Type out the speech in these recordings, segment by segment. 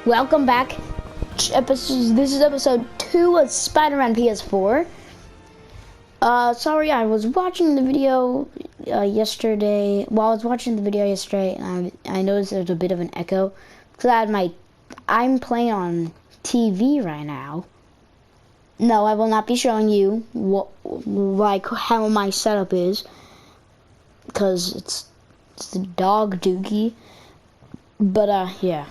Welcome back. This is episode 2 of Spider-Man PS4. Sorry, I was watching the video yesterday. Well, I was watching the video yesterday, and I noticed there's a bit of an echo because I'm playing on TV right now. No, I will not be showing you how my setup is because it's the dog dookie. But yeah.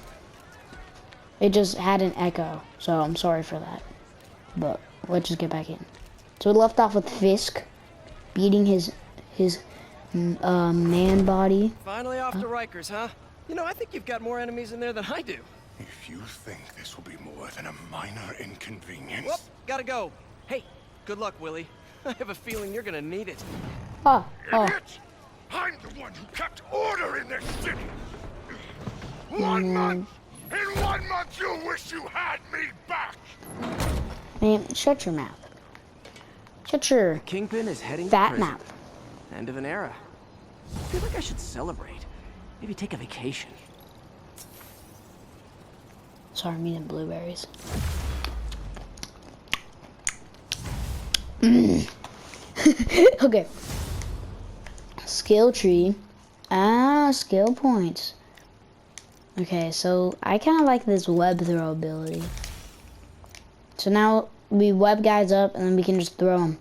It just had an echo, so I'm sorry for that. But let's just get back in. So we left off with Fisk beating his man body. Finally off to Rikers, huh? You know, I think you've got more enemies in there than I do. If you think this will be more than a minor inconvenience... Whoop, gotta go. Hey, good luck, Willie. I have a feeling you're gonna need it. Idiot! I'm the one who kept order in this city! 1 month! In 1 month you'll wish you had me back! Man, shut your mouth. Shut your Kingpin is heading fat to prison. mouth. End of an era. I feel like I should celebrate. Maybe take a vacation. Sorry, I'm eating blueberries. Okay. Skill tree. Skill points. Okay, so I kind of like this web throw ability. So now we web guys up and then we can just throw them.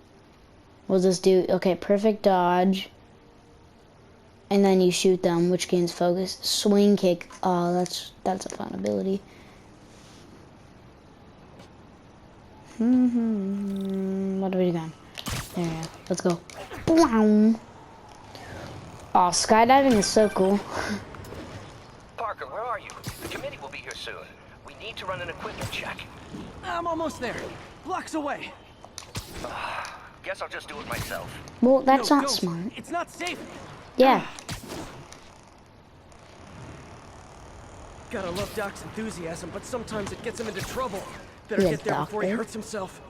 What does this do? Okay, perfect dodge. And then you shoot them, which gains focus. Swing kick. Oh, that's a fun ability. What do we do? There we go. Let's go. Wow. Oh, skydiving is so cool. Parker, where are you? The committee will be here soon. We need to run an equipment check. I'm almost there. Blocks away. Guess I'll just do it myself. Well, that's No, not don't. smart. It's not safe. Yeah. Gotta love Doc's enthusiasm, but sometimes it gets him into trouble. Better Yeah, get there before he Doctor. hurts himself.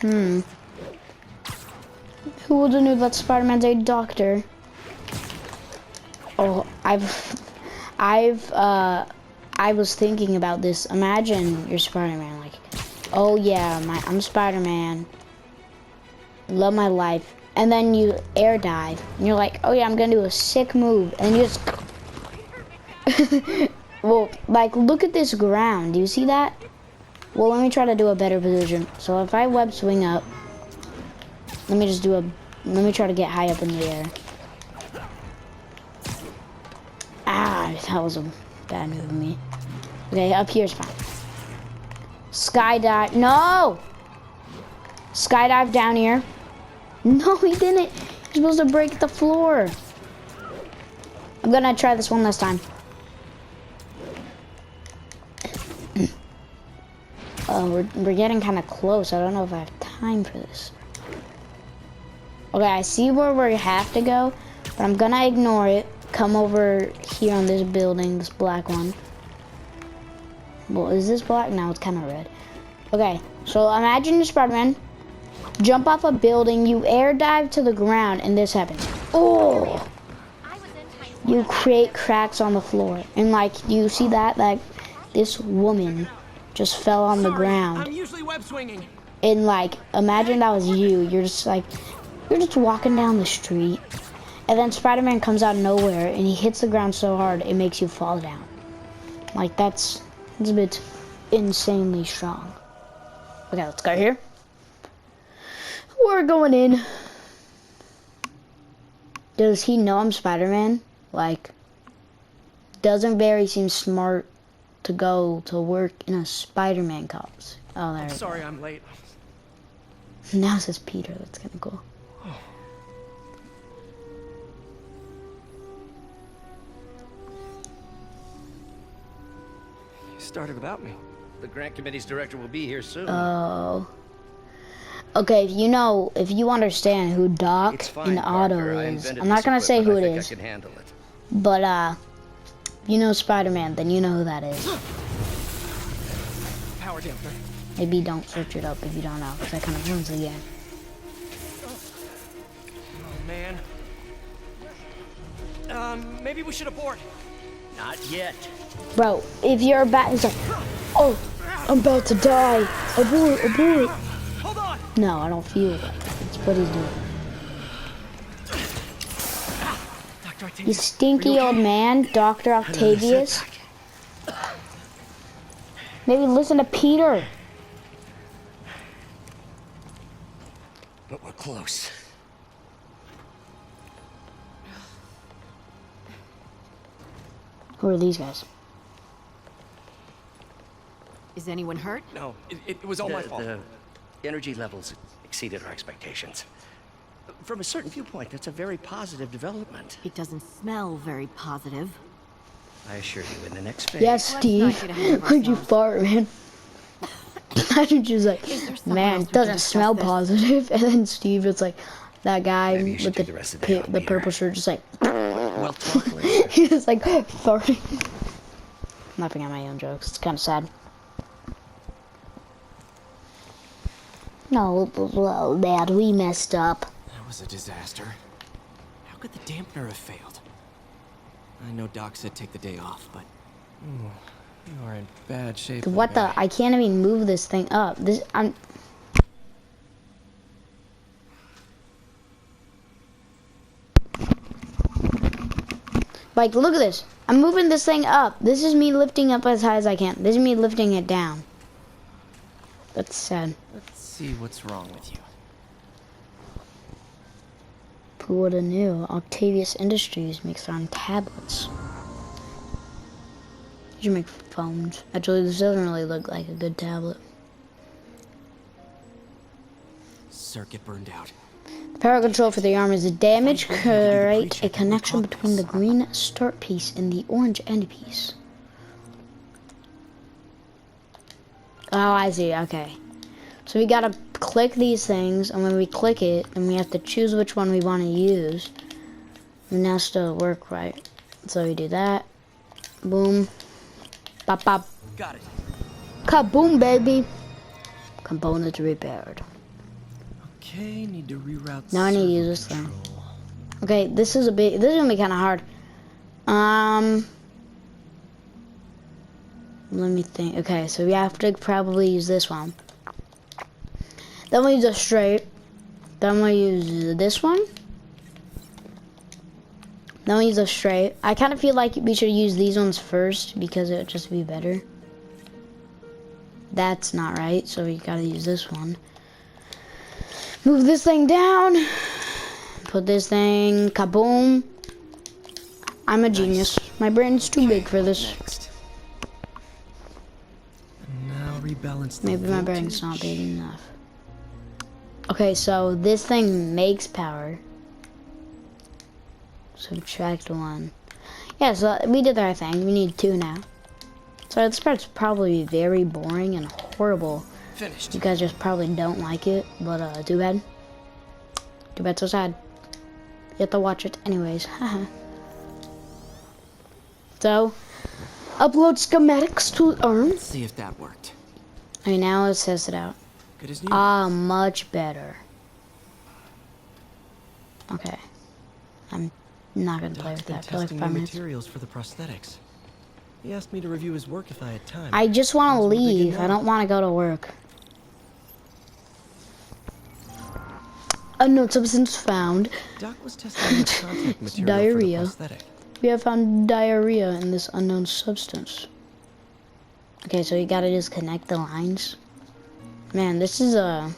Who would have knew that Spider-Man's a doctor? Oh, I was thinking about this. Imagine you're Spider-Man, like, oh yeah, I'm Spider-Man. Love my life. And then you air dive, and you're like, oh yeah, I'm gonna do a sick move, and you just well, like, look at this ground. Do you see that? Well, let me try to do a better position. So if I web swing up, let me try to get high up in the air. Ah, that was a bad move of me. Okay, up here's fine. Skydive, no! Skydive down here. No, he didn't. He's supposed to break the floor. I'm gonna try this one last time. Oh, we're getting kind of close. I don't know if I have time for this. Okay, I see where we have to go, but I'm gonna ignore it. Come over here on this building, this black one. Well, is this black? No, it's kind of red. Okay, so imagine you're Spider-Man. Jump off a building, you air dive to the ground, and this happens. Oh! You create cracks on the floor. And like, you see that? Like, this woman just fell on the ground. I'm usually web swinging. And like, imagine that was you. You're just walking down the street. And then Spider-Man comes out of nowhere and he hits the ground so hard it makes you fall down. Like, that's a bit insanely strong. Okay, let's go here. We're going in. Does he know I'm Spider-Man? Like, doesn't Barry seem smart to go to work in a Spider-Man costume? Oh, there we go. Sorry I'm late. Now it says Peter. That's kind of cool. Started without me. The grant committee's director will be here soon. Oh. Okay, if you understand who Doc It's fine, and Otto Parker. I is, invented I'm not this gonna say who it equipment. I is, think I can handle it. but if you know Spider-Man, then you know who that is. Power damper. Maybe don't search it up if you don't know, because that kind of ruins the game. Oh man. Maybe we should abort. Not yet. Bro, if you're about, he's like, Oh, I'm about to die. Abort, abort. Hold on! No, I don't feel like it. It's what he's doing. Dr. You Octavius, stinky old man, Dr. Octavius. Maybe listen to Peter. But we're close. Who are these guys? Is anyone hurt? No, It was all my fault. The energy levels exceeded our expectations. From a certain viewpoint, that's a very positive development. It doesn't smell very positive. I assure you, in the next phase... Yes, Let's Steve. not get ahead of Where'd you ourselves. fart, man? Imagine just like, someone man, else it we doesn't can discuss smell this? positive. And then Steve, it's like, that guy Maybe you should with do the rest of the day out, the Peter. purple shirt, just like, We'll talk later. he's just like farting. I'm laughing at my own jokes. It's kind of sad. No, well, Dad, we messed up. That was a disaster. How could the dampener have failed? I know Doc said take the day off, but... you are in bad shape. What the? I can't even move this thing up. I'm... Like, look at this. I'm moving this thing up. This is me lifting up as high as I can. This is me lifting it down. That's sad. Let's see what's wrong with you. Who would have knew? Octavius Industries makes their own tablets. You make phones. Actually, this doesn't really look like a good tablet. Circuit burned out. The power control for the arm is damaged. Create a connection between the green start piece and the orange end piece. Oh, I see. Okay. So we gotta click these things, and when we click it, then we have to choose which one we want to use. And now still work right. So we do that. Boom. Bop bop. Got it. Kaboom, baby. Components repaired. Okay, need to reroute. Now I need to use this thing. Okay, this is gonna be kind of hard. Let me think. Okay, so we have to probably use this one. Then we use a straight. Then we use this one. Then we use a straight. I kind of feel like we should use these ones first because it would just be better. That's not right, so we gotta use this one. Move this thing down. Put this thing, kaboom. I'm a genius. My brain's too big for this. Next. And now rebalance the Maybe my brain's not big enough. Okay, so this thing makes power. Subtract 1. Yeah, so we did the right thing. We need 2 now. So this part's probably very boring and horrible. Finished. You guys just probably don't like it, but too bad. Too bad, so sad. You have to watch it anyways. So, upload schematics to ARM. Let's see if that worked. Okay, now let's test it out. Good as new. Ah, much better. Okay. I'm not gonna play Doc's with been that for like testing 5 new minutes. materials for the prosthetics. He asked me to review his work if I had time. I just want to That's what they leave. do I now. don't want to go to work. Unknown substance found. Doc was testing new contact material Diarrhea. for the prosthetic. We have found diarrhea in this unknown substance. Okay, so you gotta just connect the lines. Man, this is well,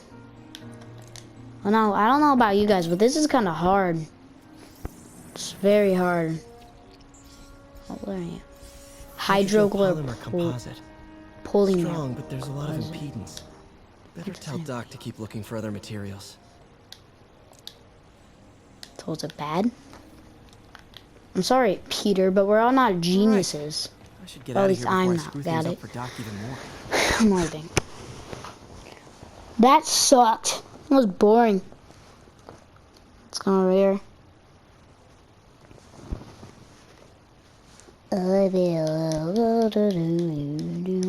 no, I don't know about you guys, but this is kind of hard. It's very hard. What are you? Polymer composite. Polymer. Strong, but there's a lot of impedance. Better tell Doc to keep looking for other materials. So is it bad? I'm sorry, Peter, but we're all not geniuses. I should get Well, out at of least here before I'm I screw not. things Got up it. for Doc even more. I'm leaving. That sucked. It was boring. Let's go over here.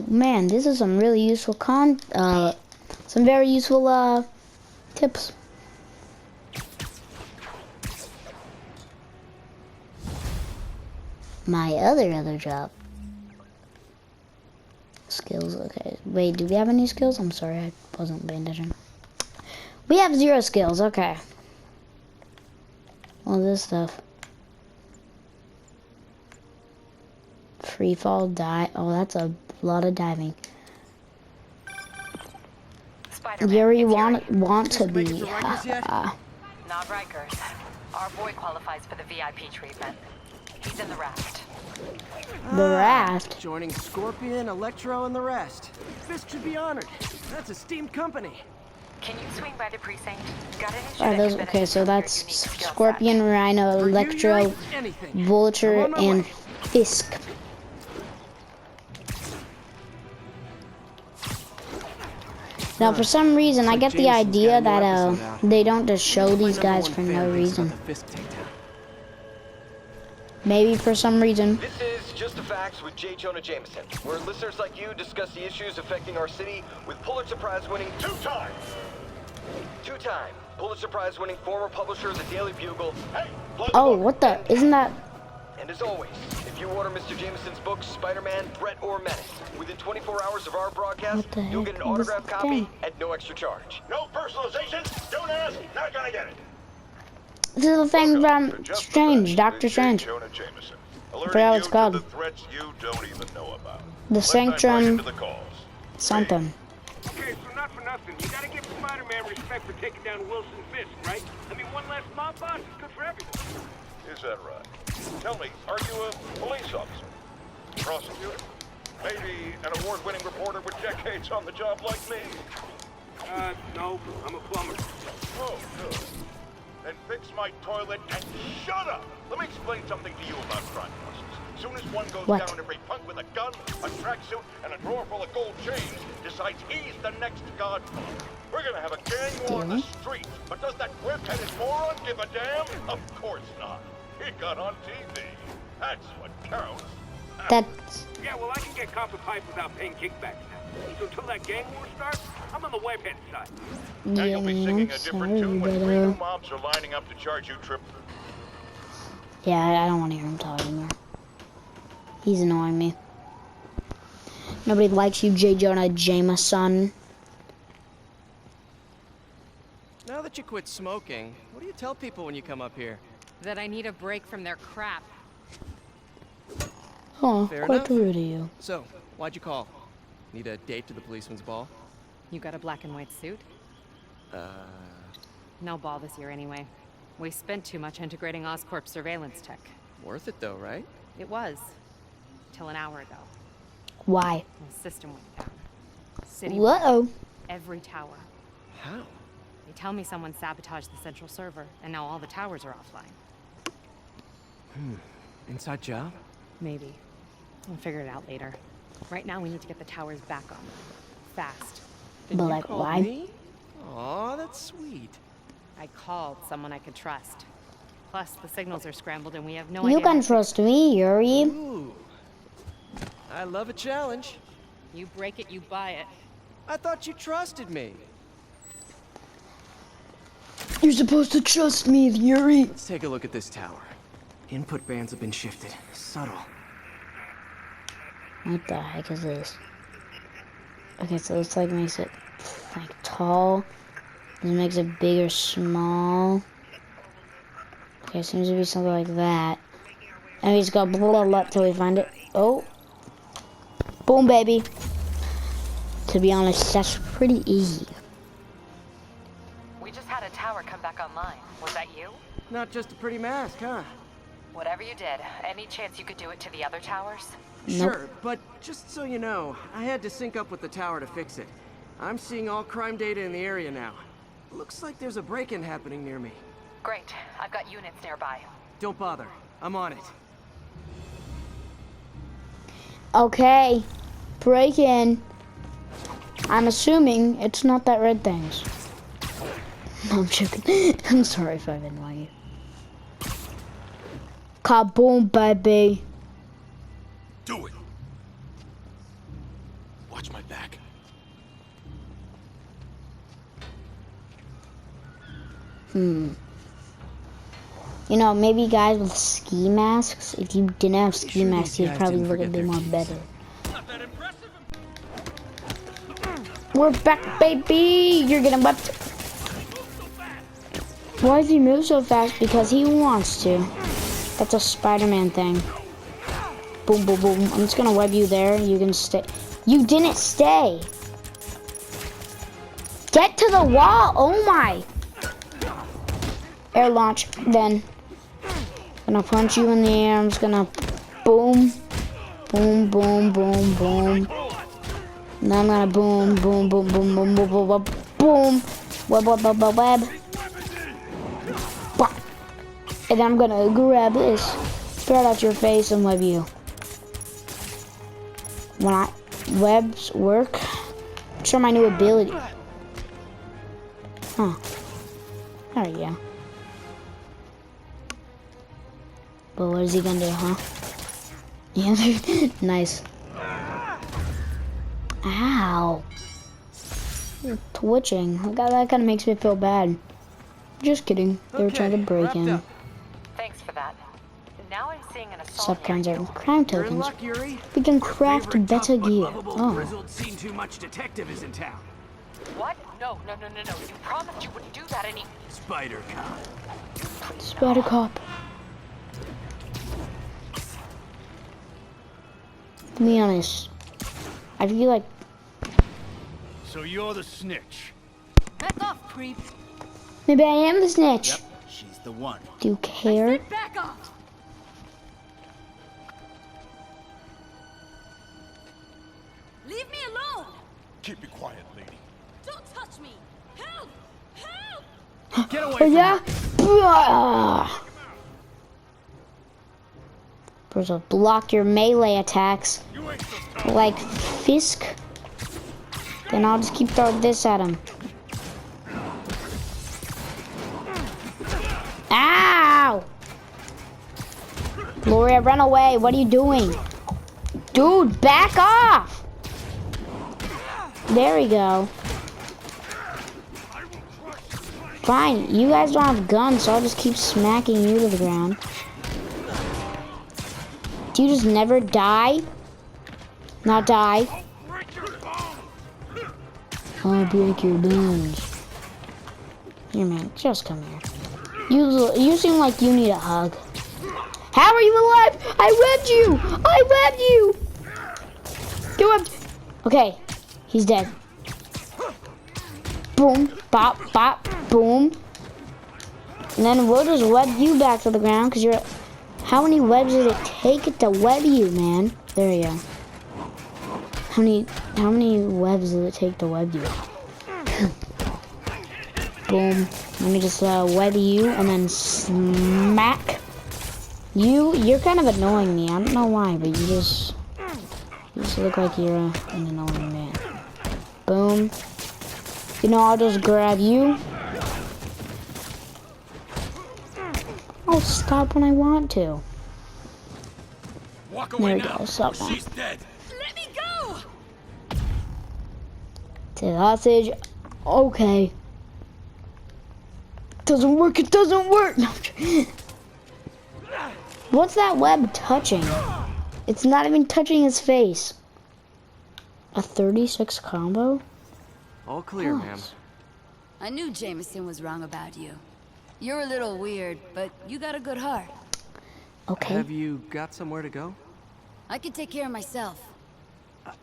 Man, this is some really useful some very useful tips. My other job is skills. Okay, wait, do we have any skills? I'm sorry, I wasn't paying attention. We have 0 skills, okay. All this stuff. Free fall, dive. Oh, that's a lot of diving. Spider-Man, Yuri it's want to Make it be. to Rikers yet? Not Rikers. Our boy qualifies for the VIP treatment. He's in the raft. The raft. Joining Scorpion, Electro, and the rest. Fisk should be honored. That's a steamed company. Can you swing by the precinct? Got an issue Are that those could okay? So benefit from your that's unique skill set. Scorpion, Rhino, For you, Electro, Yuri, anything. Vulture, I'm on my and way. Fisk. Now, for some reason, I get the Jameson's idea got a new that episode out. they don't just show these My guys #1 for fan no thinks reason. about the Fisk takedown. Maybe for some reason. This is Just the Facts with J. Jonah Jameson, where listeners like you discuss the issues affecting our city with Pulitzer Prize-winning two-time Pulitzer Prize-winning former publisher of the Daily Bugle. Hey, plug the Oh, book. what the? Isn't that? And as always, if you order Mr. Jameson's books, Spider-Man, Threat, or Menace, within 24 hours of our broadcast, What the you'll get an heck is autographed this copy thing? at no extra charge. No personalization. Don't ask. Not gonna get it. This is the thing Welcome from to Just the Strange, Facts Doctor with J. Strange. Jonah Jameson, forgot alerting what you it's to called. the threats you don't even know about. The Let's dive right Sanctum into the calls. something. Okay, so not for nothing. You gotta give Spider-Man respect for taking down Wilson Fisk, right? I mean, one less mob boss is good for everyone. Is that right? Tell me, are you a police officer? Prosecutor? Maybe an award-winning reporter with decades on the job like me? No, I'm a plumber. Oh, good. Then fix my toilet and shut up! Let me explain something to you about crime bosses. As soon as one goes What? down, every punk with a gun, a tracksuit, and a drawer full of gold chains decides he's the next godfather. We're gonna have a gang war on the street, but does that whip-headed moron give a damn? Of course not. He got on TV. That's what counts. That's Yeah, well, I can get copper pipe without paying kickbacks now. So until that gang war starts, I'm on the webhead side. Now yeah, you'll be man. singing I'm a different sorry, tune when but 3 new mobs are lining up to charge you triple. yeah, I don't want to hear him talk anymore. He's annoying me. Nobody likes you, J. Jonah Jameson. Now that you quit smoking, what do you tell people when you come up here? That I need a break from their crap. Oh, Fair quite enough. rude of you. So, why'd you call? Need a date to the policeman's ball? You got a black and white suit? No ball this year anyway. We spent too much integrating Oscorp surveillance tech. Worth it though, right? It was. Till an hour ago. Why? The system went down. City Whoa. every tower. How? They tell me someone sabotaged the central server, and now all the towers are offline. Inside job? Maybe. We'll figure it out later. Right now, we need to get the towers back on. Fast. And But you like, called why? Me? Aw, that's sweet. I called someone I could trust. Plus, the signals are scrambled, and we have no You idea. can trust me, Yuri. Ooh. I love a challenge. You break it, you buy it. I thought you trusted me. You're supposed to trust me, Yuri. Let's take a look at this tower. Input bands have been shifted. Subtle. What the heck is this? Okay, so this like makes it like tall. This makes it big or small. Okay, seems to be something like that. And we just go blah blah blah till we find it. Oh. Boom, baby. To be honest, that's pretty easy. We just had a tower come back online. Was that you? Not just a pretty mask, huh? Whatever you did, any chance you could do it to the other towers? Nope. Sure, but just so you know, I had to sync up with the tower to fix it. I'm seeing all crime data in the area now. Looks like there's a break-in happening near me. Great. I've got units nearby. Don't bother. I'm on it. Okay. Break in. I'm assuming it's not that red things. No, I'm joking. I'm sorry if I've annoyed you. Kaboom, baby. Do it. Watch my back. You know, maybe guys with ski masks, if you didn't have ski Sure masks, these you'd guys probably didn't look a forget bit their more keys. better. Not that impressive. We're back, baby. You're getting webbed. Why does he move so fast? Because he wants to. That's a Spider-Man thing. Boom, boom, boom. I'm just gonna web you there. You can stay. You didn't stay. Get to the wall. Oh my. Air launch. Then. Gonna punch you in the air. I'm just gonna boom. Boom, boom, boom, boom. Now I'm gonna boom, boom, boom, boom, boom, boom, boom, boom, boom. Web, web, web, web, web. And then I'm gonna grab this, throw it out your face, and web you. When webs work, show my new ability. Huh. There we go. But what is he gonna do, huh? Yeah, nice. Ow. You're twitching. That kind of makes me feel bad. Just kidding. They were trying to break in. Thanks for that. Now I'm seeing an assault. Subcons are crime tokens. Luck, Yuri. We can craft better gear. Grizzled seen too much detective is in town. What? No. You promised you wouldn't do that any. Spider cop. Spider cop. To be honest, I feel like. So you're the snitch. Back off, creep. Maybe I am the snitch. Yep, she's the one. Do you care? Back off. Leave me alone. Keep it quiet, lady. Don't touch me. Help! Help! Get away Oh yeah? First of all, block your melee attacks like Fisk. Then I'll just keep throwing this at him. Ow! Gloria, run away. What are you doing? Dude, back off! There we go. Fine, you guys don't have guns, so I'll just keep smacking you to the ground. Do you just never die? Not die. I'll break your bones. Here, man, just come here. You seem like you need a hug. How are you alive? I webbed you! I webbed you! You webbed. Okay, he's dead. Boom, bop, bop, boom. And then we'll just web you back to the ground because you're. How many webs did it take to web you, man? There you go. How many webs did it take to web you? Boom. Let me just web you and then smack. You're kind of annoying me. I don't know why, but you just look like you're an annoying man. Boom. You know, I'll just grab you. I'll stop when I want to. Walk There away we now. go. Stop now. She's dead. Let me go. Take hostage. Okay. Doesn't work. It doesn't work. No. What's that web touching? It's not even touching his face. A 36 combo? All clear, ma'am. Nice. I knew Jameson was wrong about you. You're a little weird, but you got a good heart. Okay. Have you got somewhere to go? I can take care of myself.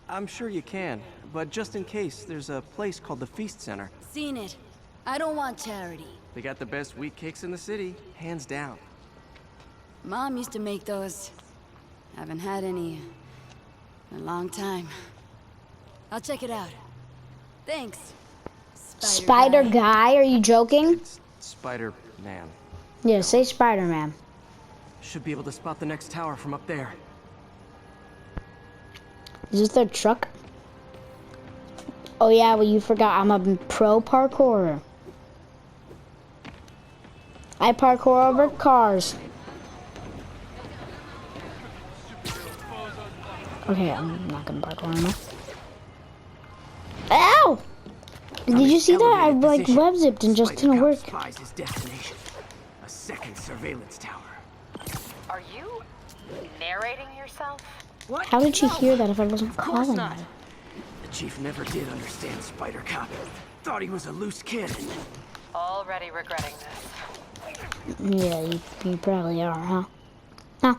I'm sure you can, but just in case, there's a place called the Feast Center. Seen it. I don't want charity. They got the best wheat cakes in the city, hands down. Mom used to make those. Haven't had any in a long time. I'll check it out. Thanks. Spider guy? Are you joking? It's Spider-Man. Yeah, say Spider-Man. Should be able to spot the next tower from up there. Is this their truck? Oh yeah, well you forgot I'm a pro parkourer. I parkour over cars. Okay, I'm not gonna parkour anymore. Ow! Did you see that? I like web zipped and just didn't work. Spies his destination. A second surveillance tower. Are you narrating yourself? What? How did she No, hear that if I wasn't of course calling not. her? Chief never did understand Spider Cop. Thought he was a loose cannon. Already regretting this. Yeah, you probably are, huh? Huh?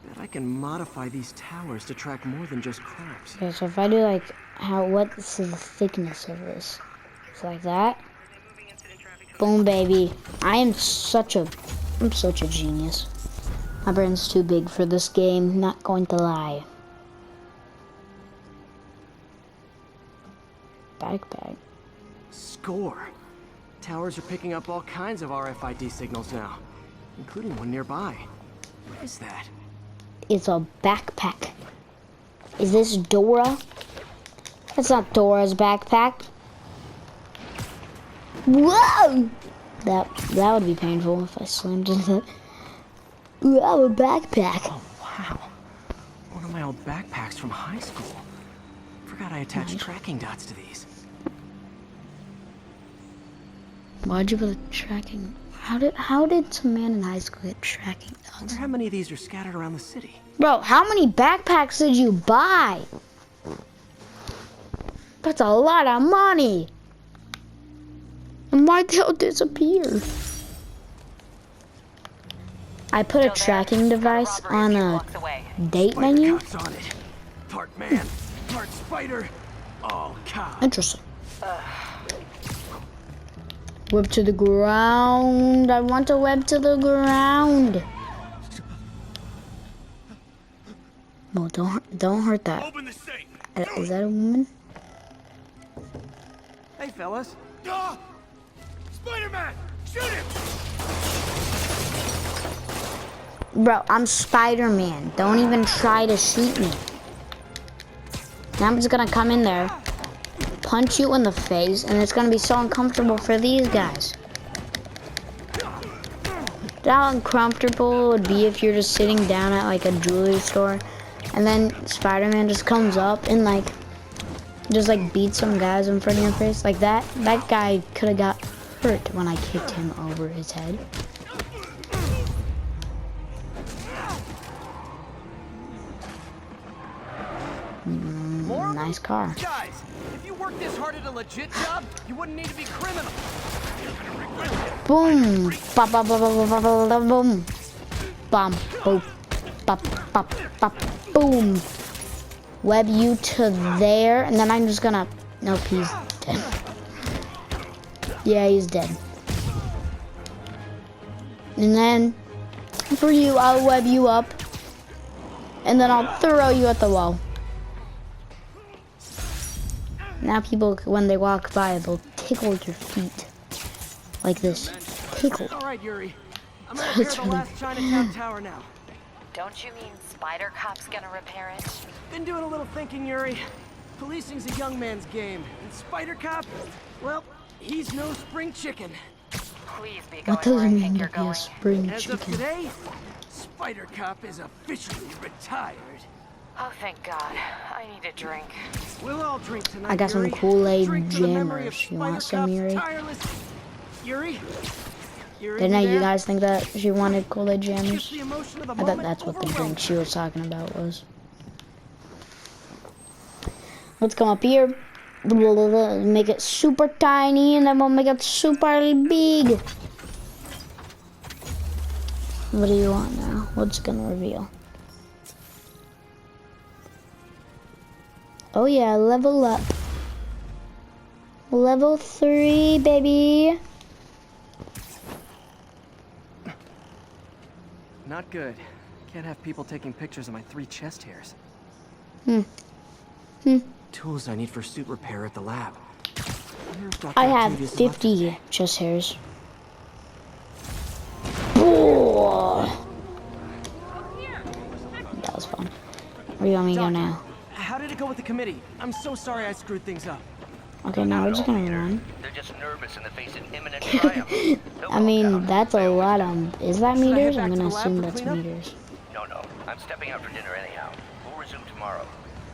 Bet I can modify these towers to track more than just crimes. Okay, so if I do like what's the thickness of this? It's like that. Boom, baby. I'm such a genius. My brain's too big for this game, not going to lie. Backpack. Score. Towers are picking up all kinds of RFID signals now, including one nearby. What is that? It's a backpack. Is this Dora? That's not Dora's backpack. Whoa! That would be painful if I slammed into it. Wow, a backpack. Oh, wow. One of my old backpacks from high school. Forgot I attached tracking dots to these. Why'd you put tracking? How did some man in high school get tracking I dots? wonder how many of these are scattered around the city. Bro, how many backpacks did you buy? That's a lot of money. And why'd they all disappear? I put a tracking device on a date menu. Cop's on it. Part man, part spider, all cop. Interesting. Web to the ground. I want a web to the ground. No, don't hurt that. Open the safe. Is that a woman? Hey, fellas. Spider-Man, shoot him! Bro, I'm Spider-Man. Don't even try to shoot me. Now I'm just gonna come in there, punch you in the face, and it's gonna be so uncomfortable for these guys. How uncomfortable it would be if you're just sitting down at like a jewelry store, and then Spider-Man just comes up and like, just like beats some guys in front of your face. Like that guy could have got hurt when I kicked him over his head. Nice car. Guys, if you worked this hard at a legit job, you wouldn't need to be criminal. Boom. Bop, bop, bop, bop, bop, bop, bop, boom. Bom. Boom. Bop, bop, bop, boom. Web you to there, and then I'm just gonna... Nope, he's dead. Yeah, he's dead. And then, for you, I'll web you up. And then I'll throw you at the wall. Now people, when they walk by, they'll tickle your feet. Like this. Tickle. All right, Yuri. I'm gonna repair the last Chinatown tower now. Don't you mean Spider Cop's gonna repair it? Been doing a little thinking, Yuri. Policing's a young man's game, and Spider Cop, well, he's no spring chicken. Please be What going does where it I mean think to you're be a going. spring As of chicken? today, Spider Cop is officially retired. Oh, thank God. I need a drink. We'll all drink tonight, I got some Yuri. Kool-Aid Drink to the memory of jammers. You want Spider some, Cop's Yuri? tireless- Yuri? Yuri, Didn't you you there? guys think that she wanted Kool-Aid Just jammers? the emotion of the I thought moment that's what the drink overwhelmed she was talking about was. Let's come up here. Make it super tiny, and then we'll make it super big. What do you want now? What's gonna reveal? Oh yeah, level up. Level 3, baby. Not good. Can't have people taking pictures of my 3 chest hairs. Tools I need for suit repair at the lab. I have 50 chest hairs. Oh. That was fun. Where do you want me to go now? How did it go with the committee? I'm so sorry I screwed things up. Okay, now we're just gonna run. They're just nervous in the face of imminent triumph. I mean, that's a lot of... Is that meters? I'm gonna assume that's meters. No, I'm stepping out for dinner anyhow. We'll resume tomorrow.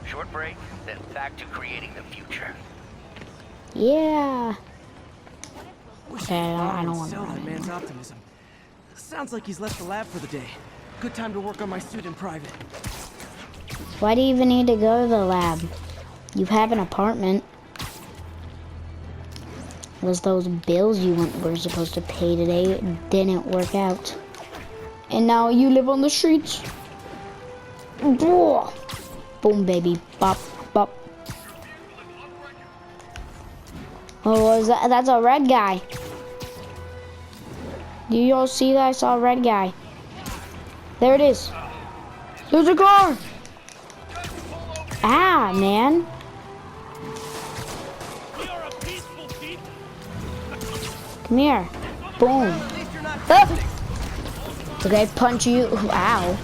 Short break, then back to creating the future. Yeah. Okay, I don't want to Sell run that man's anymore. optimism. Sounds like he's left the lab for the day. Good time to work on my suit in private. Why do you even need to go to the lab? You have an apartment. Was those bills you were supposed to pay today didn't work out. And now you live on the streets. Boom, baby. Bop, bop. Oh, is that? That's a red guy. Do you all see that? I saw a red guy. There it is. There's a car. Ah, man. Come here. Boom. Ah. Okay, punch you. Ow.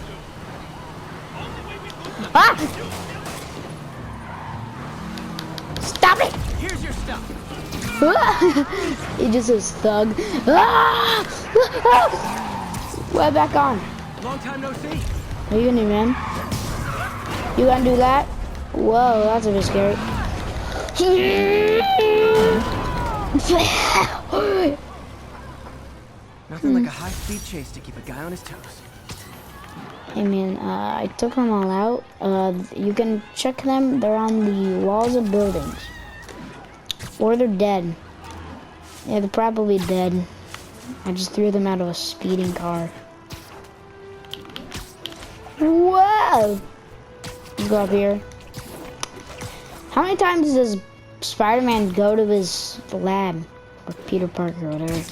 Ah! Stop it! Here's your stuff. He just says thug. Ah! We're back on. Long time no see. Are you gonna, man? You gonna do that? Whoa, that's a bit scary. Nothing like a high-speed chase to keep a guy on his toes. Hey man, I took them all out. You can check them. They're on the walls of buildings. Or they're dead. Yeah, they're probably dead. I just threw them out of a speeding car. Whoa! Let's go up here. How many times does Spider-Man go to his lab? Or Peter Parker, or whatever.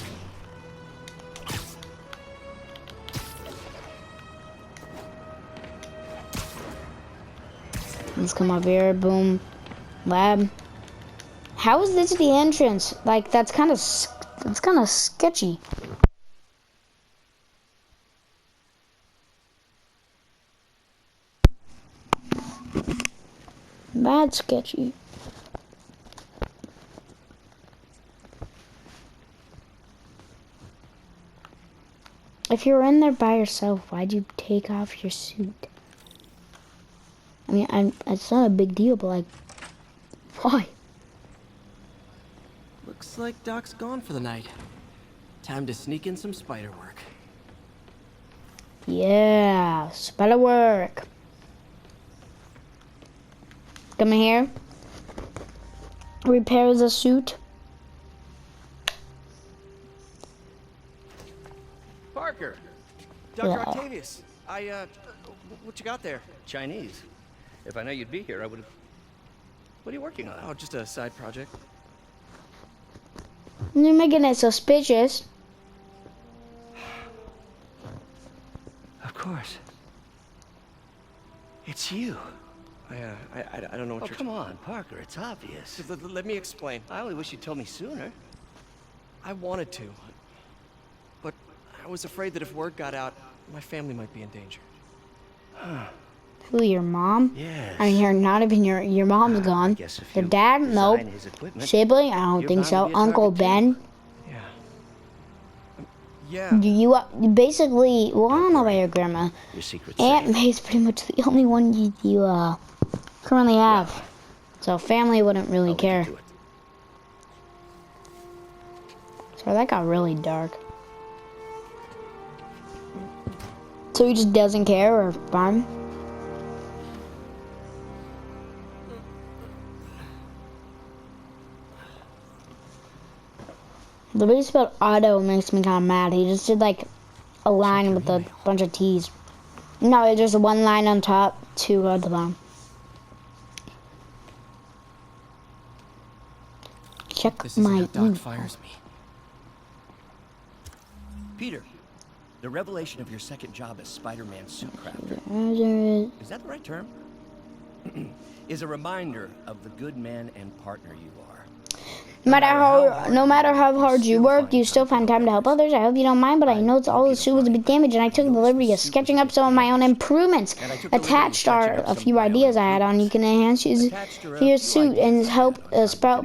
Let's come up here, boom. Lab. How is this the entrance? Like, that's kind of sketchy. Bad sketchy. If you're in there by yourself, why'd you take off your suit? I mean, it's not a big deal, but like, why? Looks like Doc's gone for the night. Time to sneak in some spider work. Yeah, spider work. Come in here. Repair the suit. Parker! Dr. Octavius! What you got there? Chinese. If I know you'd be here, I would have... What are you working on? Oh, just a side project. You're making it suspicious. Of course. It's you. I don't know what you're... Come on, Parker, it's obvious. Let me explain. I only wish you'd told me sooner. I wanted to, but I was afraid that if word got out, my family might be in danger. Who, your mom? Yes. I mean, you're not even your mom's gone. Your dad? Nope. Sibling? I don't think so. Uncle Ben? Yeah. You basically, well, I don't know about your grandma. Your secret Aunt May's pretty much the only one you currently have. So family wouldn't really care. So that got really dark. So he just doesn't care, or fine? The way he spelled auto makes me kind of mad. He just did like a line with a bunch of T's. No, it's just one line on top, two at the bottom. Check This is my how Doc fires me. Peter, the revelation of your second job as Spider-Man suit crafter. Is that the right term? Is a reminder of the good man and partner you are. No matter how hard you work, you still find time to help others. I hope you don't mind, but I noticed all the suit was a bit damaged, and I took the liberty of sketching up some of my own improvements. Attached are a few ideas I had on you can enhance your suit and help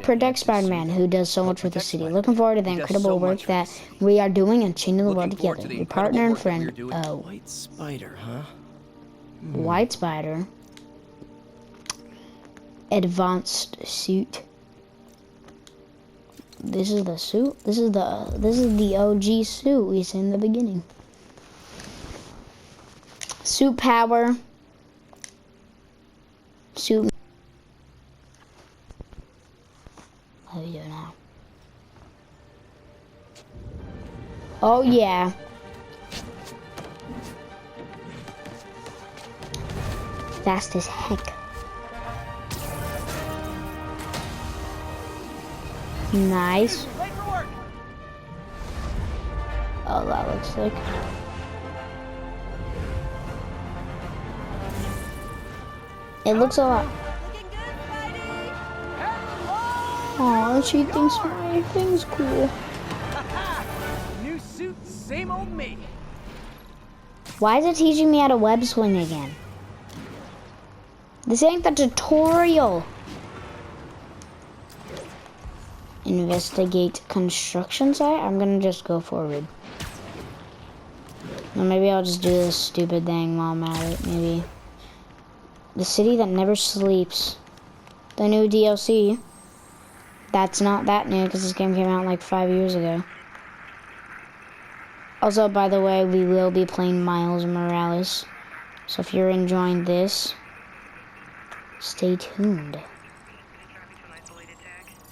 protect Spider-Man, who does so much for the city. Looking forward to the incredible work that we are doing and changing the world together. Your partner and friend, Oh. White spider, huh? White Spider. Advanced suit. This is the suit. This is the OG suit we said in the beginning. Suit power. Oh yeah. Fast as heck. Nice. Oh, that looks sick. It looks a lot. Oh, she thinks my thing's cool. New suit, same old me. Why is it teaching me how to web swing again? This ain't the tutorial. Investigate construction site? I'm gonna just go forward. Or maybe I'll just do this stupid thing while I'm at it, maybe. The city that never sleeps. The new DLC. That's not that new because this game came out like 5 years ago. Also, by the way, we will be playing Miles Morales. So if you're enjoying this, stay tuned.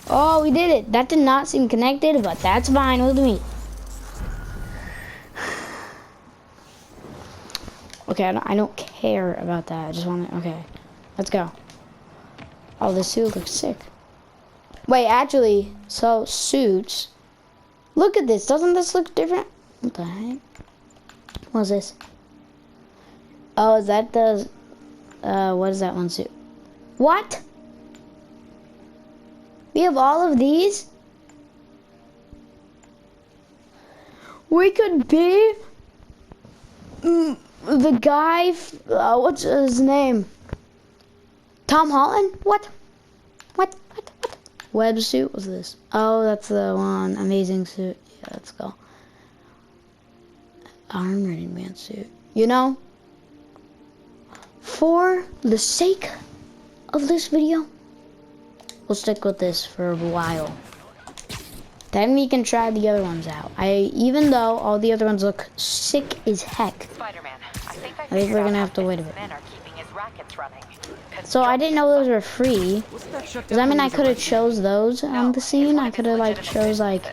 Oh, we did it. That did not seem connected, but that's fine with me. Okay, I don't care about that. I just want to, okay. Let's go. Oh, this suit looks sick. Wait, actually, so suits. Look at this. Doesn't this look different? What the heck? What's this? Oh, is that the, what is that one suit? What? We have all of these? We could be the guy, what's his name? Tom Holland? What? What? Web suit was this? Oh, that's the one. Amazing suit. Yeah, let's go. Armored advanced suit. You know, for the sake of this video, we'll stick with this for a while. Then we can try the other ones out. Even though all the other ones look sick as heck. Spider-Man, I think we're gonna have to wait a bit. So I didn't know those were free. Does that mean I could have chose those on the scene? I could have like chose like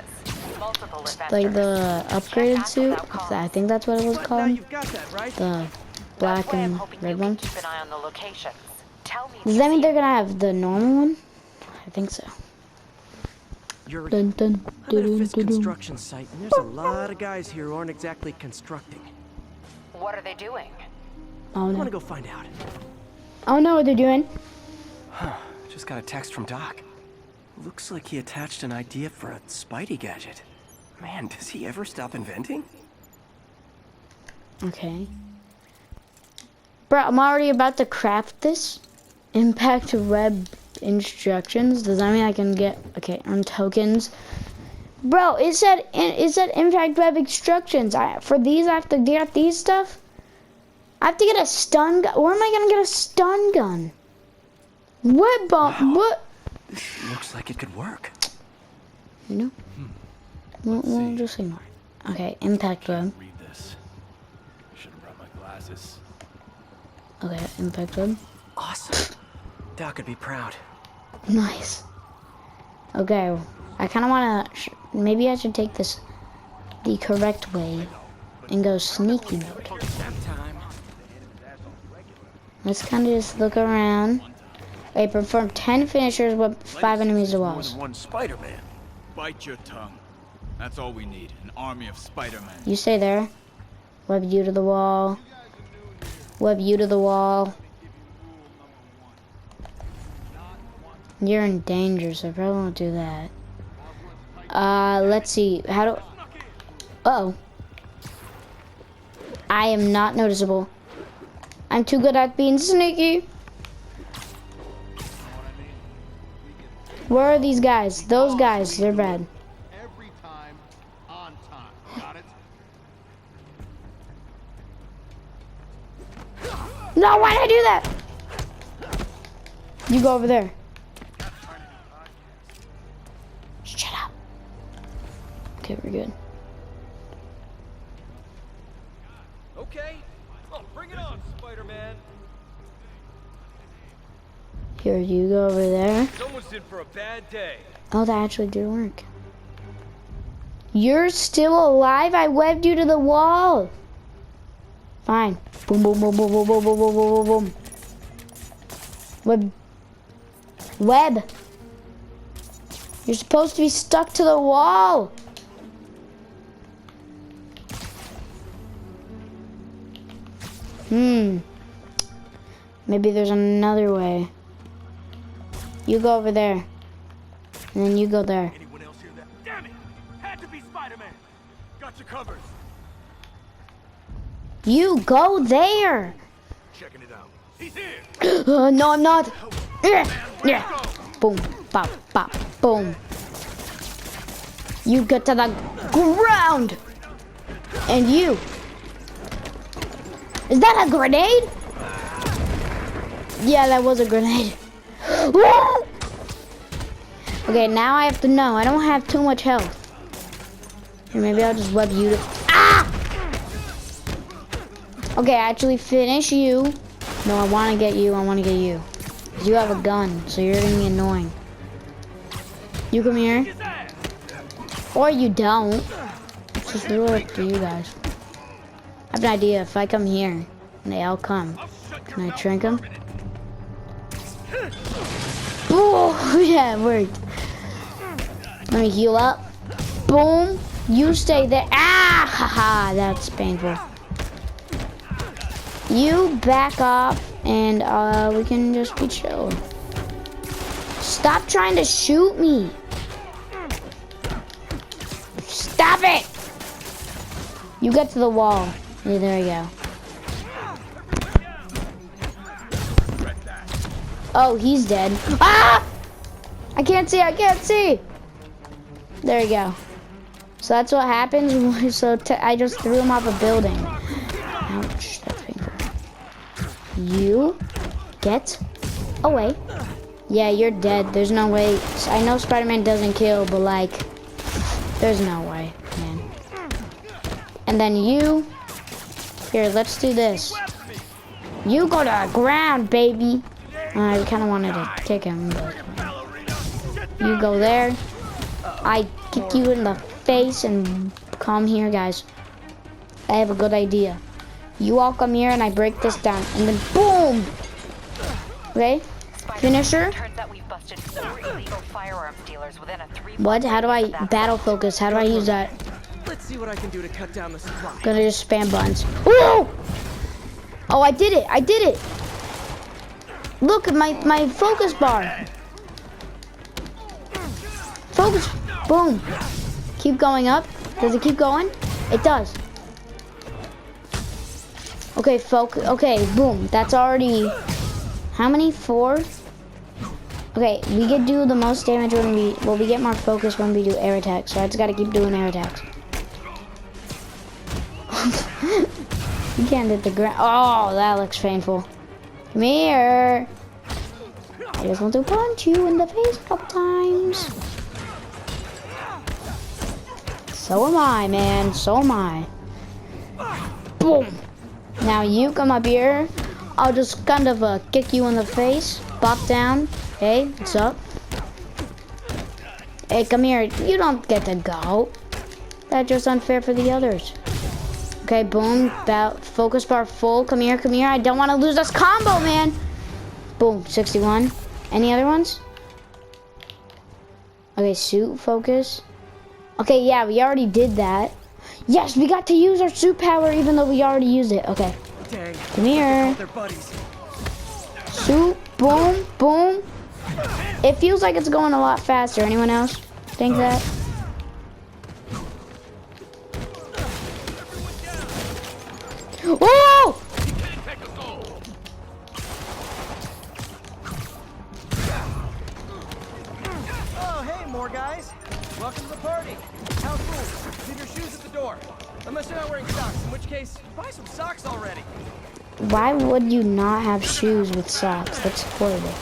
the upgraded suit. I think that's what it was called. The black and red one. Does that mean they're gonna have the normal one? I think so. I'm at a fisk construction site, and there's a lot of guys here who aren't exactly constructing. What are they doing? Oh I no. want to go find out. I don't know what they're doing. Just got a text from Doc. Looks like he attached an idea for a Spidey gadget. Man, does he ever stop inventing? Okay. Bro, I'm already about to craft this. Impact web instructions. Does that mean I can get, okay, earn tokens? Bro, it said impact web instructions. For these, I have to get these stuff. I have to get a stun gun. Where am I gonna get a stun gun? What bomb? Wow. What? This looks like it could work. You know? We'll just ignore it. Okay, impact web. Read this. Should have brought my glasses. Okay, impact web. Awesome. Doc would be proud. Nice. Okay, I kind of want to. Maybe I should take this the correct way and go sneaky mode. Let's kind of just look around. Okay, perform 10 finishers with 5 enemies to walls. One Spider-Man. Bite your tongue. That's all we need. An army of Spider-Man. You stay there. Web you to the wall. Web you to the wall. You're in danger, so I probably won't do that. Let's see. How do... Uh-oh. I am not noticeable. I'm too good at being sneaky. Where are these guys? Those guys, they're bad. Every time, on time. Got it? No, why'd I do that? You go over there. Shut up. Okay, we're good. Okay. Well, bring it on, Spider-Man. Here, you go over there. Someone's in for a bad day. Oh, that actually did work. You're still alive? I webbed you to the wall. Fine. Boom, boom, boom, boom, boom, boom, boom, boom, boom, boom. Web. Web. You're supposed to be stuck to the wall. Maybe there's another way. You go over there. And then you go there. Anyone else hear that? Damn it! Had to be Spider-Man. Got you covered. You go there. Checking it out. He's here. No, I'm not. Yeah. Boom, bop, bop, boom. You get to the ground. And you. Is that a grenade? Yeah, that was a grenade. Okay, now I have to know. I don't have too much health. Or maybe I'll just web you to... Ah! Okay, actually finish you. No, I want to get you. I want to get you. Because you have a gun, so you're going to be annoying. You come here. Or you don't. It's just really up to you guys. I have an idea. If I come here, and they all come, can I shrink them? Oh, yeah, it worked. Let me heal up. Boom. You stay there. Ah, haha, that's painful. You back off, and we can just be chill. Stop trying to shoot me. Stop it. You get to the wall. Yeah, there we go. Oh, he's dead. Ah! I can't see, I can't see. There you go. So that's what happens. So I just threw him off a building. Ouch, that's painful. You get away. Yeah, you're dead. There's no way. I know Spider-Man doesn't kill, but like, there's no way, man. And then you. Here, let's do this. You go to the ground, baby. I kind of wanted to kick him, but you go there. I kick you in the face and come here, guys. I have a good idea. You all come here and I break this down, and then boom. Okay, finisher. What? How do I battle focus? How do I use that? Let's see what I can do to cut down the supply. Gonna just spam buttons. Woo! Oh, I did it! I did it! Look at my focus bar. Focus. Boom. Keep going up. Does it keep going? It does. Okay, focus. Okay, boom. That's already. How many? 4? Okay, we could do the most damage when we. Well, we get more focus when we do air attacks. So I just gotta keep doing air attacks. You can't hit the ground. Oh, that looks painful. Come here. I just want to punch you in the face a couple times. So am I, man. So am I. Boom. Now you come up here. I'll just kind of kick you in the face. Bop down. Hey, what's up? Hey, come here. You don't get to go. That's just unfair for the others. Okay, boom. Focus bar full. Come here, come here. I don't want to lose this combo, man. Boom, 61. Any other ones? Okay, suit focus. Okay, yeah, we already did that. Yes, we got to use our suit power even though we already used it. Okay. Dang. Come here. Suit, boom, boom. It feels like it's going a lot faster. Anyone else think that? Whoa! Oh, hey, more guys. Welcome to the party. How cool. Leave your shoes at the door. Unless you're not wearing socks, in which case, buy some socks already. Why would you not have shoes with socks? That's horrible.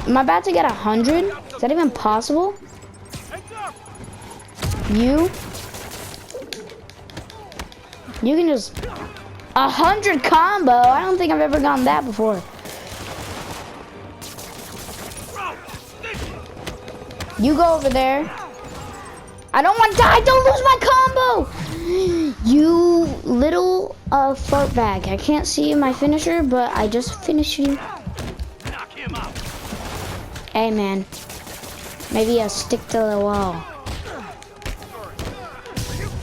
Am I about to get 100? Is that even possible? You can just 100 combo. I don't think I've ever gotten that before. You go over there. I don't want to die. Don't lose my combo. You little fart bag. I can't see my finisher, but I just finished you. Knock him out. Hey, man. Maybe I'll stick to the wall.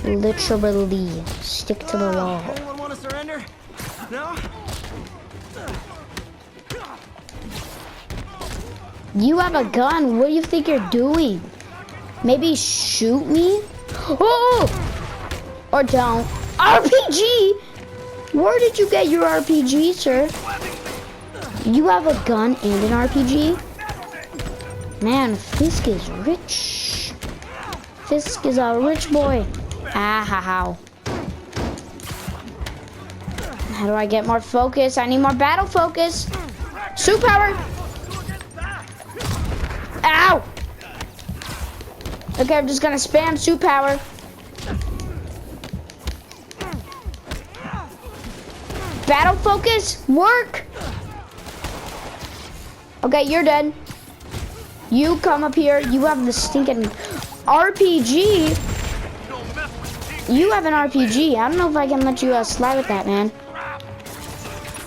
Literally stick to the wall. Anyone want to surrender? No? You have a gun. What do you think you're doing? Maybe shoot me? Oh! Or don't. RPG? Where did you get your RPG, sir? You have a gun and an RPG? Man, Fisk is rich. Fisk is a rich boy. Ah, how? How do I get more focus? I need more battle focus. Suit power. Ow! Okay, I'm just gonna spam suit power. Battle focus, work! Okay, you're dead. You come up here. You have the stinking RPG. You have an RPG. I don't know if I can let you slide with that, man.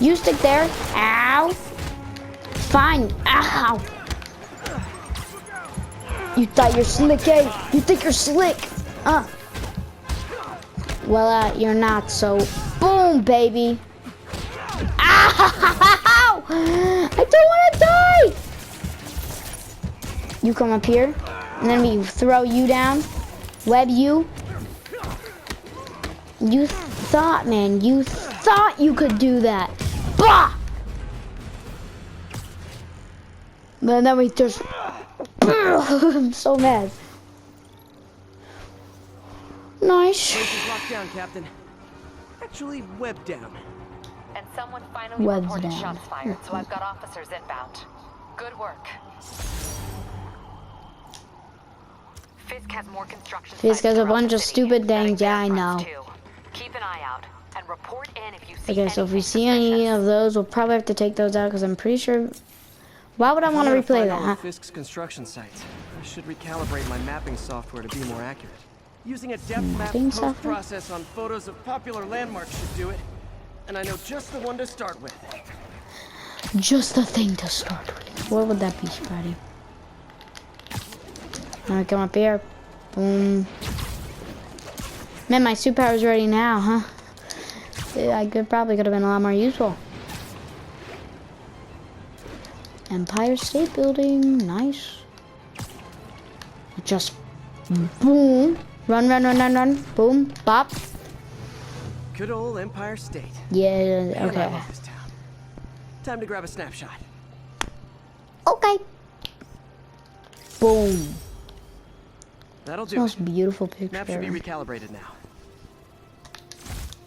You stick there. Ow. Fine. Ow. You thought you're slick, eh? You think you're slick? Well, you're not, so boom, baby. Ow! I don't want to die! You come up here, and then we throw you down, web you. You thought, man, you thought you could do that. Bah! But then we just... I'm so mad. Nice. Place is locked down, Captain. Actually, web down. And someone finally Web's reported down. shots fired, so I've got officers inbound. Good work. Fisk has more construction Fisk sites has a throughout bunch the of city. stupid That things, yeah, I exam know. too. Keep an eye out and report in if you see Okay, so if we anything see any suspicious. of those, we'll probably have to take those out because I'm pretty sure. Why would I want to replay that? Huh? Fisk's construction sites. I should recalibrate my mapping software to be more accurate. Using a depth map Mapping software? post-process on photos of popular landmarks should do it. And I know just the one to start with. Just the thing to start with. What would that be, Spidey? Now we come up here. Boom. Man, my superpower's ready now, huh? Yeah, I probably could have been a lot more useful. Empire State Building, nice. Just boom. Run, run, run, run, run. Boom, bop. Good old Empire State. Yeah, Man, I okay. love this town. Time to grab a snapshot. Okay. Boom. That'll It's the do. most beautiful picture. Map should be recalibrated now.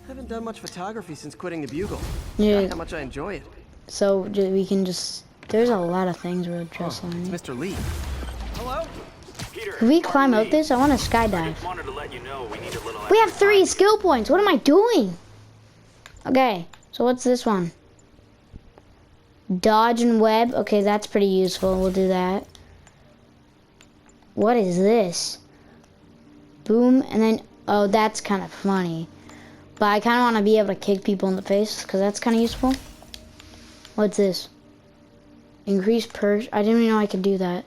Haven't done much photography since quitting the Bugle. Yeah. How much I enjoy it. So we can just. There's a lot of things we're just learning. It's Mr. Lee. Hello? Can we climb out this? I want to skydive. Wanted to let you know we need a little. We have 3 skill points. What am I doing? Okay, so what's this one? Dodge and web. Okay, that's pretty useful. We'll do that. What is this? Boom, and then, oh, that's kind of funny. But I kind of want to be able to kick people in the face because that's kind of useful. What's this? Increase purge. I didn't even know I could do that.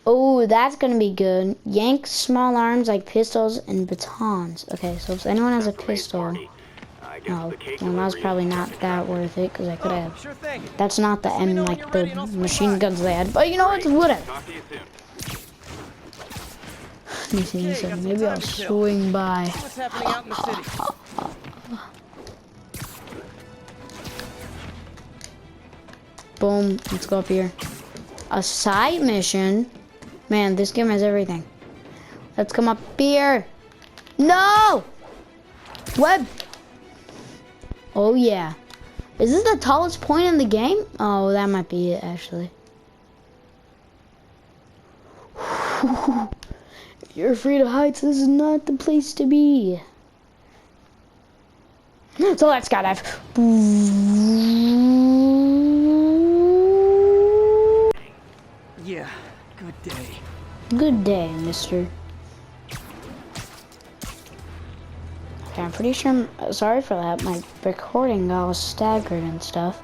Oh, that's going to be good. Yank small arms like pistols and batons. Okay, so if anyone has a pistol... Oh, well, that's probably not that worth it because I could have... Sure thing. That's not the M, like the machine guns they had. But you know what? Whatever. Let me see, so maybe I'll swing by. What's happening out in the city? Boom. Let's go up here. A side mission? Man, this game has everything. Let's come up here. No! Web! Oh, yeah. Is this the tallest point in the game? Oh, that might be it, actually. If you're afraid of heights, this is not the place to be. So let's skydive. Yeah, good day. Good day, mister. Okay, I'm pretty sure, sorry for that, my recording got all staggered and stuff.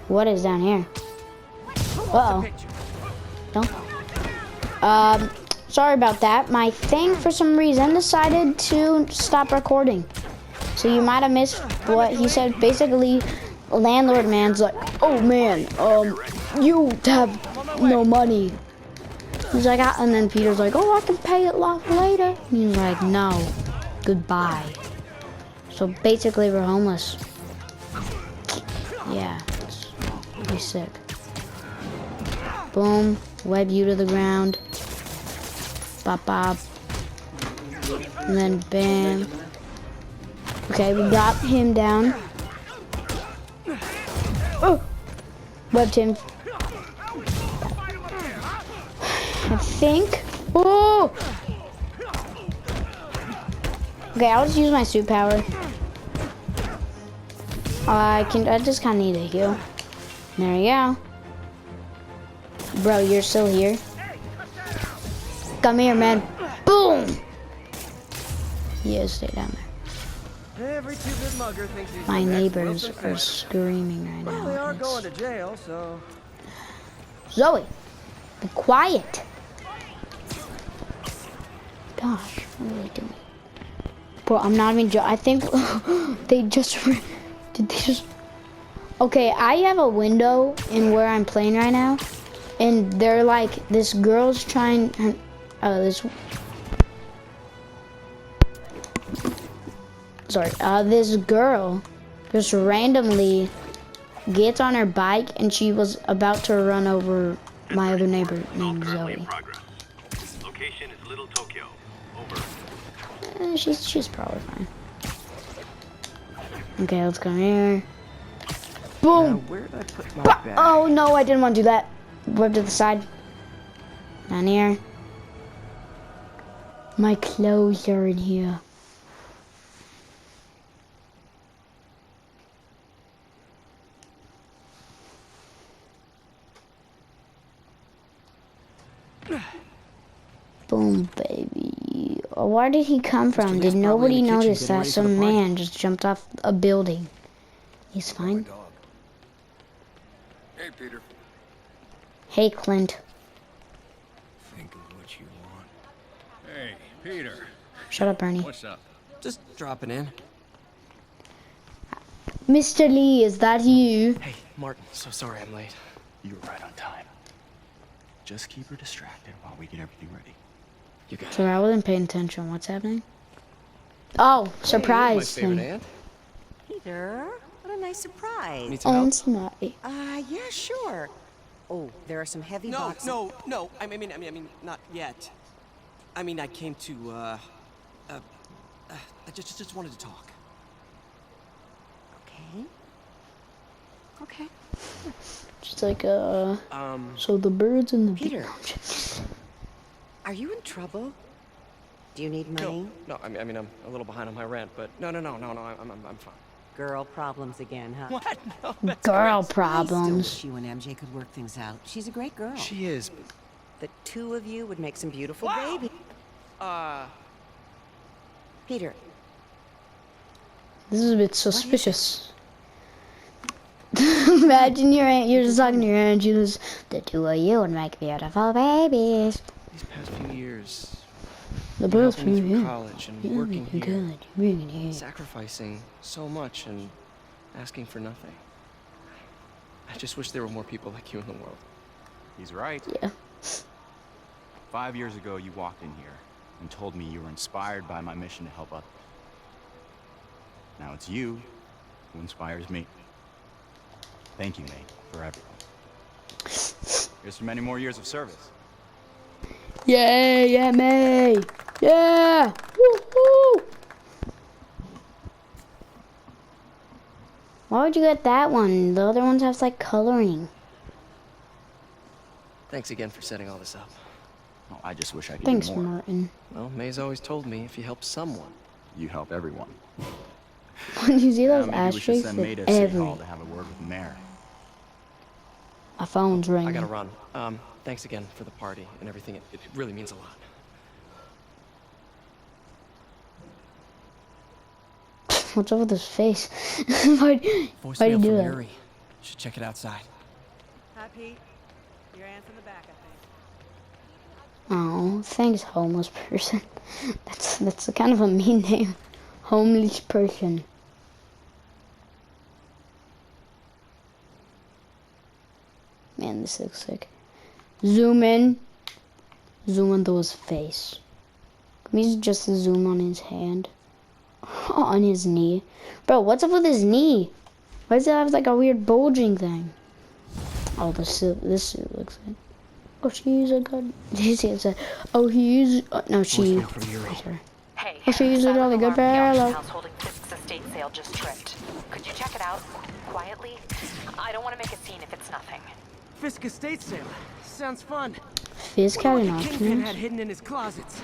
What is down here? Uh-oh. No. Sorry about that. My thing, for some reason, decided to stop recording. So you might have missed what he said. Basically, landlord man's like, oh man, you have no money. He's like, and then Peter's like, oh, I can pay it off later. And he's like, no, goodbye. So basically, we're homeless. Yeah, it's pretty sick. Boom, web you to the ground. Bop, bop. And then bam. Okay, we got him down. Oh! Webbed him. I think. Oh! Okay, I'll just use my suit power. I just kind of need a heal. There you go. Bro, you're still here. Come here, man. Boom! Yeah, stay down there. Every two-bit mugger thinks he's My the next neighbors Wilson are Fisk. screaming right Well, now. they are going to jail, so... Zoe, be quiet. Gosh, what are they doing? Bro, I'm not even I think they just... Did they just... Okay, I have a window in where I'm playing right now. And they're like, this girl's trying... this girl just randomly gets on her bike and she was about to run over my other neighbor named Zoe. Location is Little Tokyo. Over. She's probably fine. Okay, let's go here. Boom! Where did I put my bag? Oh no, I didn't want to do that. Whip to the side. Down here. My clothes are in here. Boom, baby. Where did he come from? Did nobody notice that some man just jumped off a building? He's fine. Hey, Peter. Hey, Clint. Think of what you want. Hey, Peter. Shut up, Bernie. What's up? Just dropping in. Mr. Lee, is that you? Hey, Martin, so sorry I'm late. You were right on time. Just keep her distracted while we get everything ready. You got it. Sorry, I wasn't paying attention. What's happening? Oh, surprise Hey, my favorite thing. aunt. Peter, what a nice surprise. Need some help? Aunt's naughty. Yeah, sure. Oh, there are some heavy No, boxes. no. I mean, not yet. I mean, I came to, I just wanted to talk. Okay. Just like, so the birds in the Peter. beach. Are you in trouble? Do you need money? No, I mean, I'm a little behind on my rent, but no, I'm fine. Girl problems again, huh? What? No, that's Girl I still problems. wish you and MJ could work things out. She's a great girl. She is. The two of you would make some beautiful babies. Peter. This is a bit suspicious. Imagine your aunt, you're just talking to your aunt, you just, the two of you would make beautiful babies. These past few years, The birds helping me from through you. college and Yeah, working here, good, really here. sacrificing so much and asking for nothing. I just wish there were more people like you in the world. He's right. Yeah. 5 years ago, you walked in here and told me you were inspired by my mission to help others. Now it's you who inspires me. Thank you, Nate, for everything. Here's for many more years of service. Yeah, May. Yeah. Woo-hoo. Why would you get that one? The other ones have like coloring. Thanks again for setting all this up. Oh, I just wish I could Thanks, do more. Martin. Well, May's always told me if you help someone, You help everyone. When you see those Maybe we should ashtrays, send May they're to City every. Hall to have a word with the mayor. My phone's ringing. I gotta run. Thanks again for the party and everything. It really means a lot. What's up with his face? Why do you Voicemail do from that? Yuri. Should check it outside. Hi, Pete. Your aunt's in the back, I think. Oh, thanks, homeless person. That's kind of a mean name. Homeless person. Man, this looks sick. Zoom in. Zoom into his face. Can we just zoom on his hand? On his knee. Bro, what's up with his knee? Why does it have like a weird bulging thing? Oh, this suit looks good. Oh, she's a good. He said, "Oh, he's no, she." Voicemail from Yuri. Sorry. Hey, Oh, she's a really good barrel. house holding Fisk's estate sale just tripped. Could you check it out quietly? I don't want to make a scene if it's nothing. Fisk estate sale. Sounds fun. Fisk had an Kingpin had option. hidden in his closets.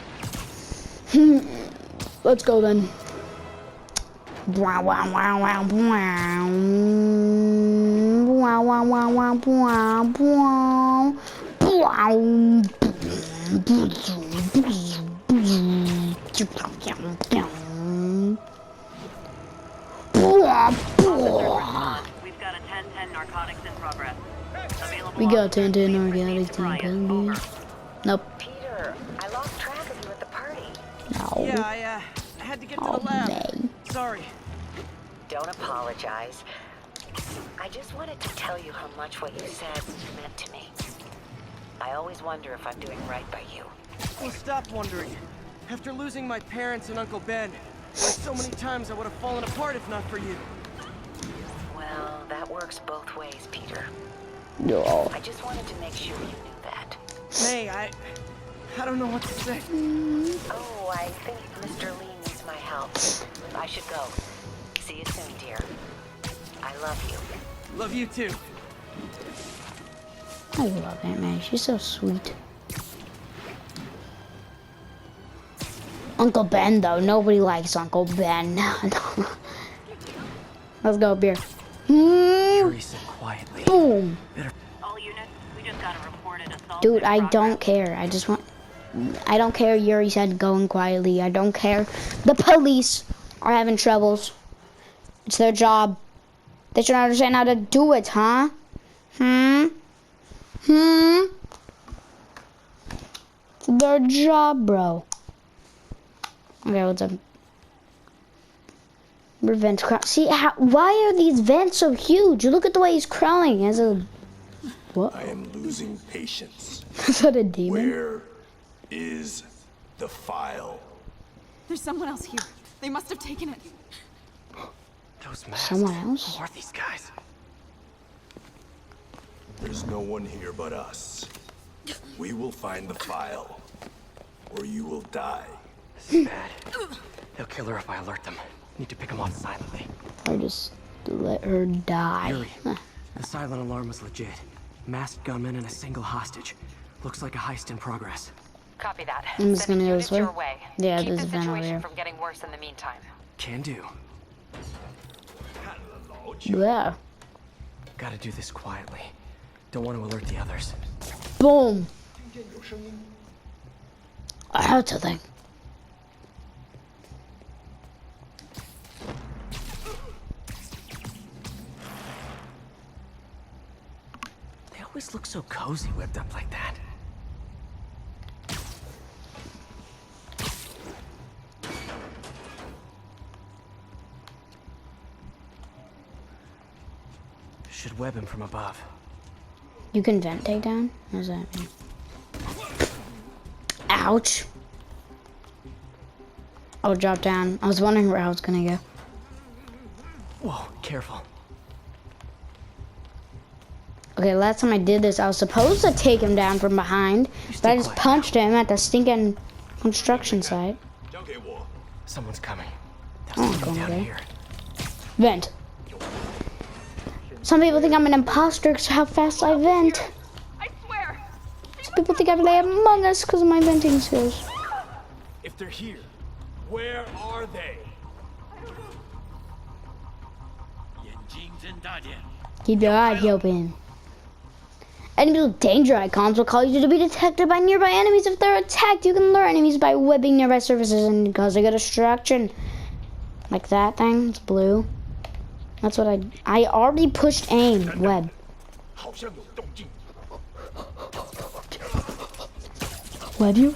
Let's go then. Wow, wow, wow, wow, wow. Wow, wow, wow, wow, wow, wow. Wow. We've got a 10-10 narcotics in progress. We got 10 narcotics in progress. Nope. Peter, I lost track of you at the party. No. Yeah, I had to get to Oh, the lab. man. Sorry. Don't apologize. I just wanted to tell you how much what you said meant to me. I always wonder if I'm doing right by you. Well, stop wondering. After losing my parents and Uncle Ben, there's so many times I would have fallen apart if not for you. Well, that works both ways, Peter. No. I just wanted to make sure you knew that. May, I don't know what to say. Oh, I think Mr. Lee needs my help. I should go. See you soon, dear. I love you. Love you too. I love Aunt May. She's so sweet. Uncle Ben, though. Nobody likes Uncle Ben. Let's go, beer. Yuri said quietly. Boom. All units, we just got a reported assault. Dude, I don't care. I don't care Yuri said going quietly. I don't care. The police are having troubles. It's their job. They should understand how to do it, huh? It's their job, bro. Okay, what's up? Revenge crowd. See, why are these vents so huge? Look at the way he's crawling as a... What? I am losing patience. Is that a demon? Where is the file? There's someone else here. They must have taken it. Those masks. Someone else? Who are these guys? There's no one here but us. We will find the file, or you will die. This is bad. They'll kill her if I alert them. Need to pick them off silently. Or just let her die. Yuri, the silent alarm was legit. Masked gunmen and a single hostage. Looks like a heist in progress. Copy that. I'm just gonna go this way. Your way. Yeah, Keep there's the a vent over situation here. from getting worse in the meantime. Can do. Yeah. Gotta do this quietly. Don't want to alert the others. Boom. I heard something. They always look so cozy whipped up like that. Should web him from above. You can vent takedown? What does that mean? Ouch. I'll drop down. I was wondering where I was gonna go. Whoa, careful. Okay, last time I did this, I was supposed to take him down from behind, but I just punched him at the stinking construction site. Someone's coming. Oh, going down there. here. Vent. Some people think I'm an imposter because of how fast I vent. I swear. Some people think I'm like Among Us because of my venting skills. If they're here, where are they? Keep your eyes open. Enemies with danger icons will call you to be detected by nearby enemies. If they're attacked, you can lure enemies by webbing nearby surfaces and cause a good distraction. Like that thing, it's blue. That's what I already pushed aim, web. Web you?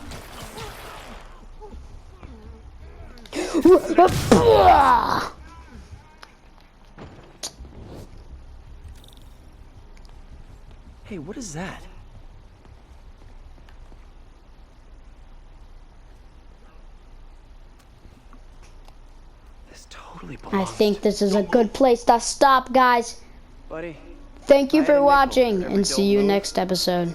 Hey, what is that? This totally belongs. I think this is a good place to stop, guys. Buddy. Thank you for watching, and see you next episode.